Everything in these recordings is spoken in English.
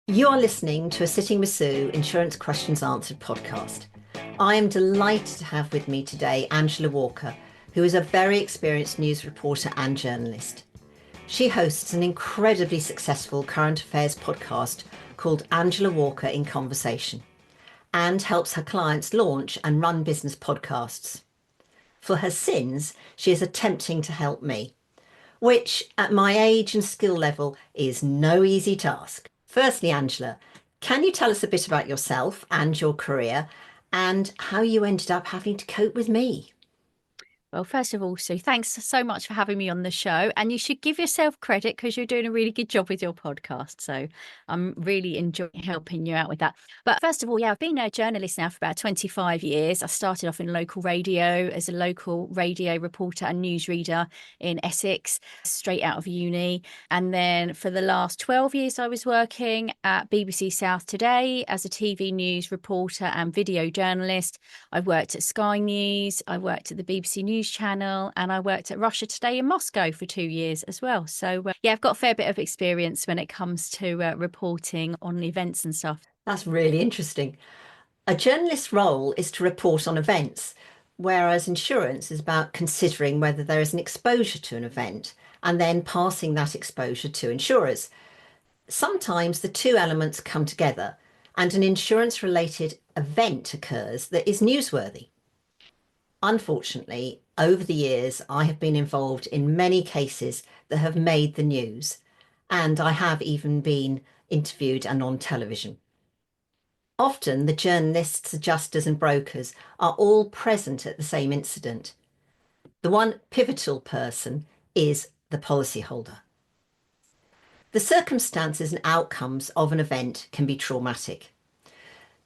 You are listening to a Sitting with Sue Insurance Questions Answered podcast. I am delighted to have with me today Angela Walker, who is a very experienced news reporter and journalist. She hosts an incredibly successful current affairs podcast called Angela Walker in Conversation and helps her clients launch and run business podcasts. For her sins, she is attempting to help me, which at my age and skill level is no easy task. Firstly, Angela, can you tell us a bit about yourself and your career and how you ended up having to cope with me? Well, first of all, Sue, thanks so much for having me on the show. And you should give yourself credit because you're doing a really good job with your podcast. So I'm really enjoying helping you out with that. But first of all, I've been a journalist now for about 25 years. I started off in local radio as a local radio reporter and newsreader in Essex, straight out of uni. And then for the last 12 years, I was working at BBC South Today as a TV news reporter and video journalist. I worked at Sky News, I worked at the BBC News Channel, and I worked at Russia Today in Moscow for 2 years as well. So, I've got a fair bit of experience when it comes to reporting on events and stuff. That's really interesting. A journalist's role is to report on events, whereas insurance is about considering whether there is an exposure to an event and then passing that exposure to insurers. Sometimes the two elements come together and an insurance-related event occurs that is newsworthy. Unfortunately, over the years, I have been involved in many cases that have made the news, and I have even been interviewed and on television. Often, the journalists, adjusters, and brokers are all present at the same incident. The one pivotal person is the policyholder. The circumstances and outcomes of an event can be traumatic.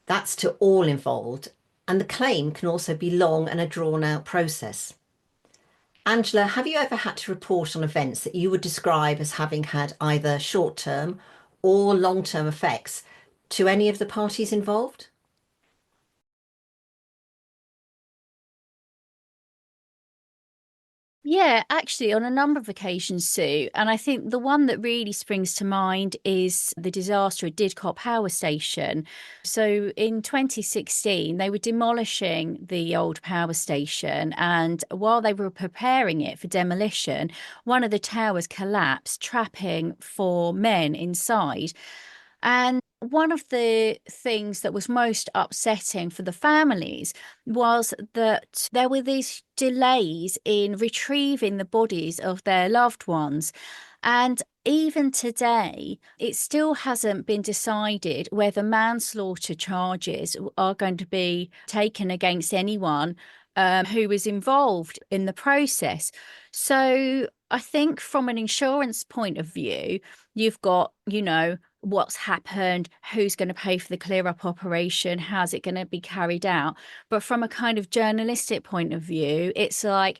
That's to all involved, and the claim can also be long and a drawn-out process. Angela, have you ever had to report on events that you would describe as having had either short-term or long-term effects to any of the parties involved? Yeah, actually, on a number of occasions, Sue. And I think the one that really springs to mind is the disaster at Didcot Power Station. So in 2016, they were demolishing the old power station. And while they were preparing it for demolition, one of the towers collapsed, trapping 4 men inside. And one of the things that was most upsetting for the families was that there were these delays in retrieving the bodies of their loved ones. And even today, it still hasn't been decided whether manslaughter charges are going to be taken against anyone who was involved in the process. So I think from an insurance point of view, you've got, what's happened, who's going to pay for the clear up operation, how's it going to be carried out. But from a kind of journalistic point of view, it's like,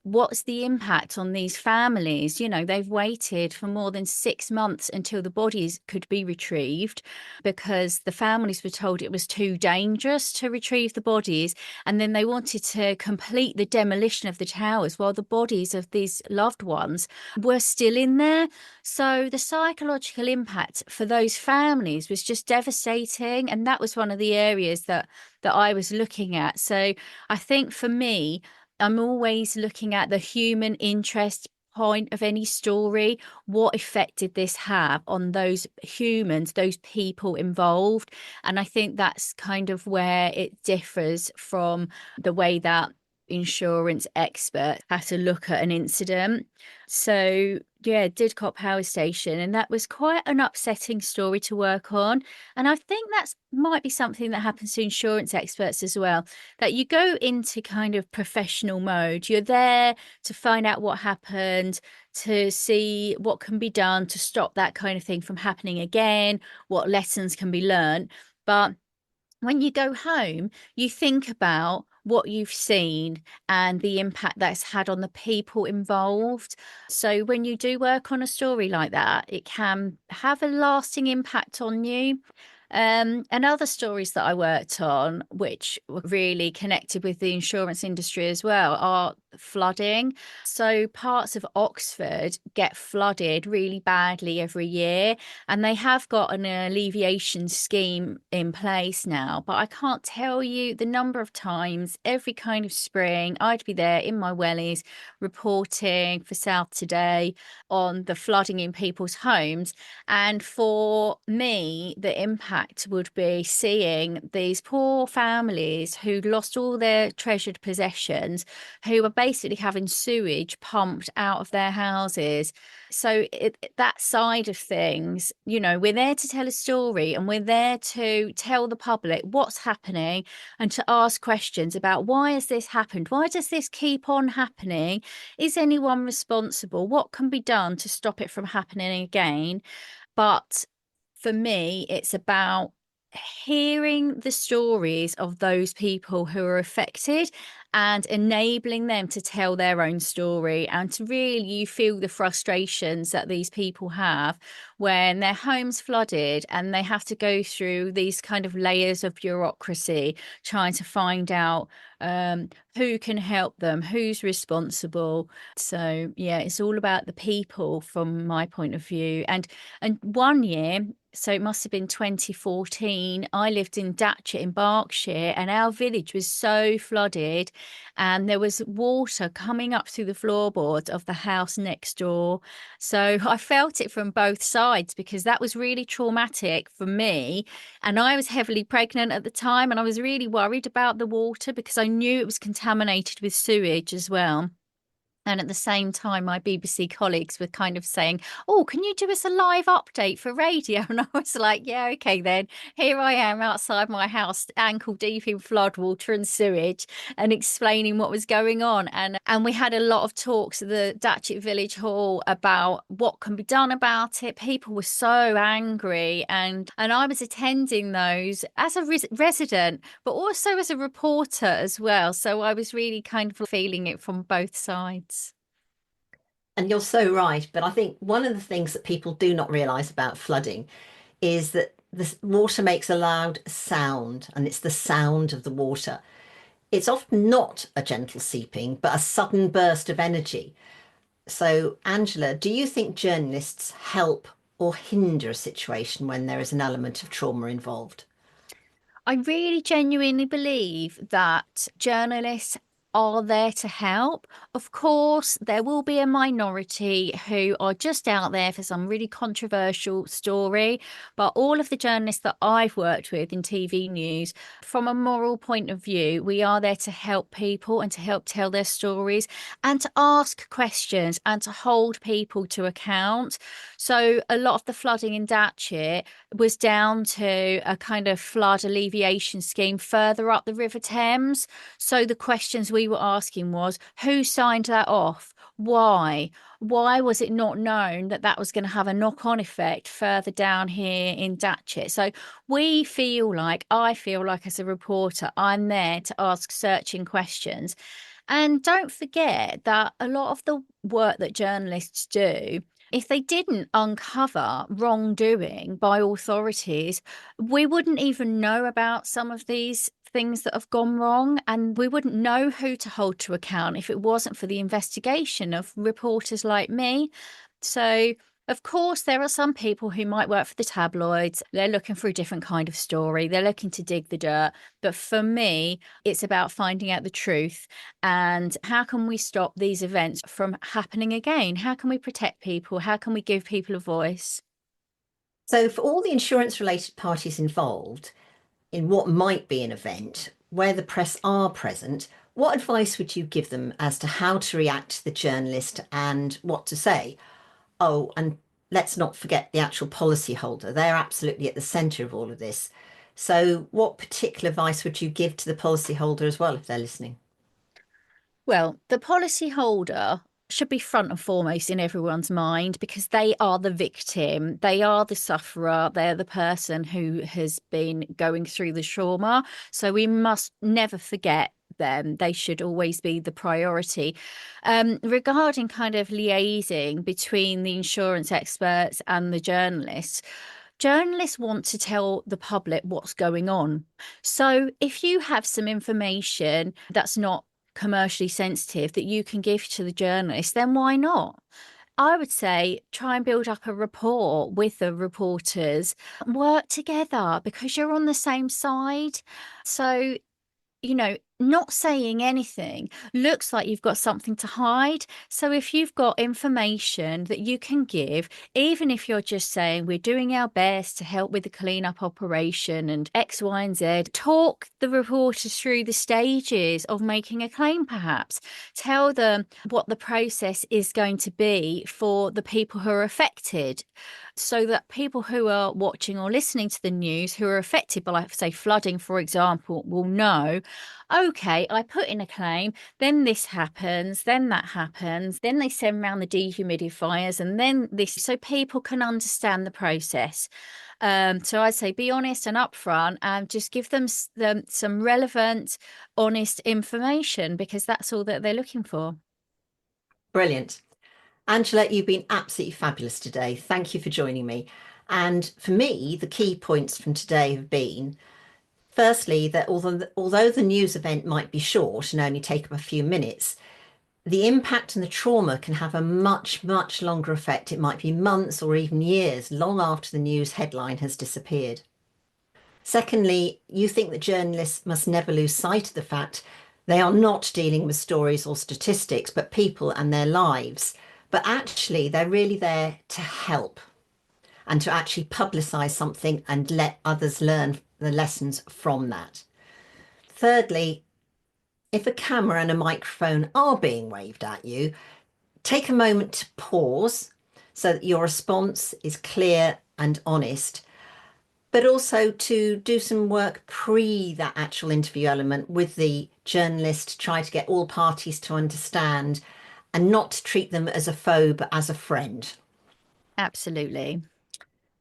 what's the impact on these families? They've waited for more than 6 months until the bodies could be retrieved because the families were told it was too dangerous to retrieve the bodies. And then they wanted to complete the demolition of the towers while the bodies of these loved ones were still in there. So the psychological impact for those families was just devastating. And that was one of the areas that I was looking at. So I think for me, I'm always looking at the human interest point of any story. What effect did this have on those humans, those people involved? And I think that's kind of where it differs from the way that insurance experts have to look at an incident. So yeah, Didcot Power Station, and that was quite an upsetting story to work on. And I think that's might be something that happens to insurance experts as well, that you go into kind of professional mode. You're there to find out what happened, to see what can be done to stop that kind of thing from happening again, what lessons can be learned. But when you go home, you think about what you've seen and the impact that's had on the people involved. So when you do work on a story like that, it can have a lasting impact on you. And other stories that I worked on, which were really connected with the insurance industry as well, are flooding. So parts of Oxford get flooded really badly every year, and they have got an alleviation scheme in place now. But I can't tell you the number of times every kind of spring I'd be there in my wellies reporting for South Today on the flooding in people's homes. And for me, the impact would be seeing these poor families who lost all their treasured possessions, who are basically having sewage pumped out of their houses. So that side of things, we're there to tell a story, and we're there to tell the public what's happening and to ask questions about why has this happened? Why does this keep on happening? Is anyone responsible? What can be done to stop it from happening again? But for me, it's about hearing the stories of those people who are affected and enabling them to tell their own story, and to really feel the frustrations that these people have when their home's flooded and they have to go through these kind of layers of bureaucracy trying to find out who can help them, who's responsible. So yeah, it's all about the people from my point of view. And one year, so it must have been 2014, I lived in Datchet in Berkshire, and our village was so flooded, and there was water coming up through the floorboards of the house next door. So I felt it from both sides, because that was really traumatic for me. And I was heavily pregnant at the time, and I was really worried about the water because I knew it was contaminated with sewage as well. And at the same time, my BBC colleagues were kind of saying, "Oh, can you do us a live update for radio?" And I was like, "Yeah, okay, then." Here I am outside my house, ankle deep in floodwater and sewage, and explaining what was going on. And we had a lot of talks at the Datchet Village Hall about what can be done about it. People were so angry, and I was attending those as a resident, but also as a reporter as well. So I was really kind of feeling it from both sides. And you're so right. But I think one of the things that people do not realise about flooding is that the water makes a loud sound, and it's the sound of the water. It's often not a gentle seeping, but a sudden burst of energy. So, Angela, do you think journalists help or hinder a situation when there is an element of trauma involved? I really genuinely believe that journalists are there to help. Of course, there will be a minority who are just out there for some really controversial story, but all of the journalists that I've worked with in TV news, from a moral point of view, we are there to help people and to help tell their stories and to ask questions and to hold people to account. So a lot of the flooding in Datchet was down to a kind of flood alleviation scheme further up the River Thames. So the questions we were asking was, who signed that off? Why? Why was it not known that that was going to have a knock-on effect further down here in Datchet? So I feel like as a reporter, I'm there to ask searching questions. And don't forget that a lot of the work that journalists do, if they didn't uncover wrongdoing by authorities, we wouldn't even know about some of these things that have gone wrong, and we wouldn't know who to hold to account if it wasn't for the investigation of reporters like me. So, of course, there are some people who might work for the tabloids. They're looking for a different kind of story. They're looking to dig the dirt. But for me, it's about finding out the truth and how can we stop these events from happening again? How can we protect people? How can we give people a voice? So, for all the insurance related parties involved in what might be an event where the press are present, what advice would you give them as to how to react to the journalist and what to say? Oh, and let's not forget the actual policyholder. They're absolutely at the centre of all of this. So, what particular advice would you give to the policyholder as well if they're listening? Well, the policyholder should be front and foremost in everyone's mind, because they are the victim, they are the sufferer, they're the person who has been going through the trauma. So we must never forget them. They should always be the priority. Regarding kind of liaising between the insurance experts and the journalists, journalists want to tell the public what's going on. So if you have some information that's not commercially sensitive that you can give to the journalist, then why not? I would say try and build up a rapport with the reporters, work together because you're on the same side. So, not saying anything looks like you've got something to hide. So if you've got information that you can give, even if you're just saying we're doing our best to help with the cleanup operation and X, Y, and Z, talk the reporters through the stages of making a claim, perhaps. Tell them what the process is going to be for the people who are affected, so that people who are watching or listening to the news who are affected by, like, say, flooding, for example, will know, okay, I put in a claim, then this happens, then that happens, then they send around the dehumidifiers, and then this, so people can understand the process. So I'd say be honest and upfront, and just give them some relevant, honest information, because that's all that they're looking for. Brilliant. Angela, you've been absolutely fabulous today. Thank you for joining me. And for me, the key points from today have been, firstly, that although the news event might be short and only take up a few minutes, the impact and the trauma can have a much, much longer effect. It might be months or even years, long after the news headline has disappeared. Secondly, you think that journalists must never lose sight of the fact they are not dealing with stories or statistics, but people and their lives. But actually, they're really there to help and to actually publicise something and let others learn the lessons from that. Thirdly, if a camera and a microphone are being waved at you, take a moment to pause so that your response is clear and honest, but also to do some work pre that actual interview element with the journalist, try to get all parties to understand and not to treat them as a foe, but as a friend. Absolutely.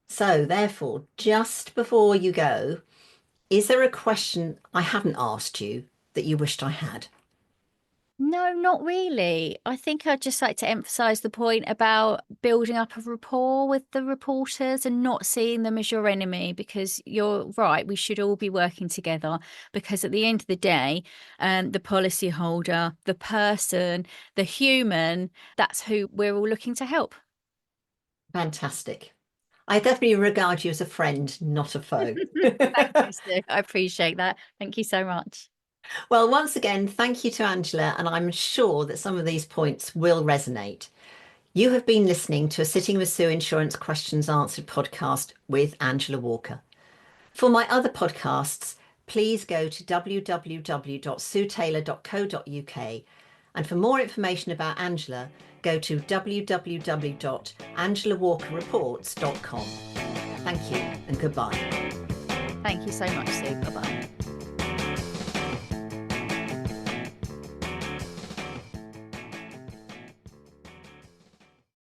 So therefore, just before you go, is there a question I haven't asked you that you wished I had? No, not really. I think I'd just like to emphasize the point about building up a rapport with the reporters and not seeing them as your enemy, because you're right, we should all be working together, because at the end of the day, the policyholder, the person, the human, that's who we're all looking to help. Fantastic. I definitely regard you as a friend, not a foe. Thank you, Sue. I appreciate that. Thank you so much. Well, once again, thank you to Angela, and I'm sure that some of these points will resonate. You have been listening to a Sitting with Sue Insurance Questions Answered podcast with Angela Walker. For my other podcasts, please go to www.suetaylor.co.uk. And for more information about Angela, go to www.angelawalkerreports.com. Thank you and goodbye. Thank you so much, Sue. Bye-bye.